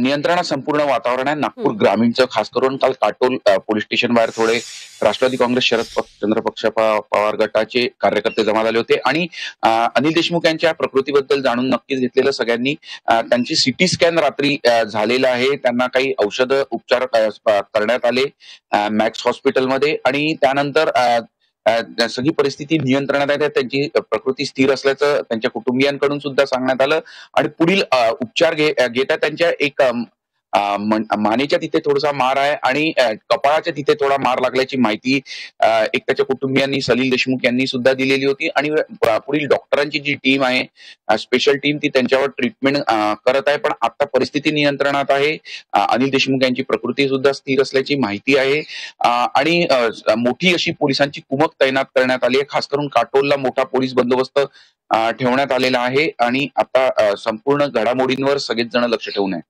नियंत्रणात संपूर्ण वातावरण आहे. नागपूर हं. ग्रामीणचं खास करून काल काटोल पोलीस स्टेशन बाहेर थोडे राष्ट्रवादी काँग्रेस चंद्र पक्ष पवार गटाचे कार्यकर्ते जमा झाले होते आणि अनिल देशमुख यांच्या प्रकृतीबद्दल जाणून नक्कीच घेतलेलं सगळ्यांनी. त्यांची सिटी स्कॅन रात्री झालेला आहे. त्यांना काही औषध उपचार करण्यात आले मॅक्स हॉस्पिटलमध्ये आणि त्यानंतर सगळी परिस्थिती नियंत्रणात आहे. त्यांची प्रकृती स्थिर असल्याचं त्यांच्या कुटुंबियांकडून सुद्धा सांगण्यात आलं आणि पुढील उपचार घेता त्यांच्या एक मानेच्या तिथे थोडासा मार आहे आणि कपाळाच्या तिथे थोडा मार लागल्याची माहिती एक त्याच्या कुटुंबियांनी सलील देशमुख यांनी सुद्धा दिलेली होती आणि पुढील डॉक्टरांची जी टीम आहे स्पेशल टीम ती त्यांच्यावर ट्रीटमेंट करत आहे. पण आता परिस्थिती नियंत्रणात आहे. अनिल देशमुख यांची प्रकृती सुद्धा स्थिर असल्याची माहिती आहे आणि मोठी अशी पोलिसांची कुमक तैनात करण्यात आली आहे. खास करून काटोलला मोठा पोलीस बंदोबस्त ठेवण्यात आलेला आहे आणि आता संपूर्ण घडामोडींवर सगळेच जण लक्ष ठेवून आहे.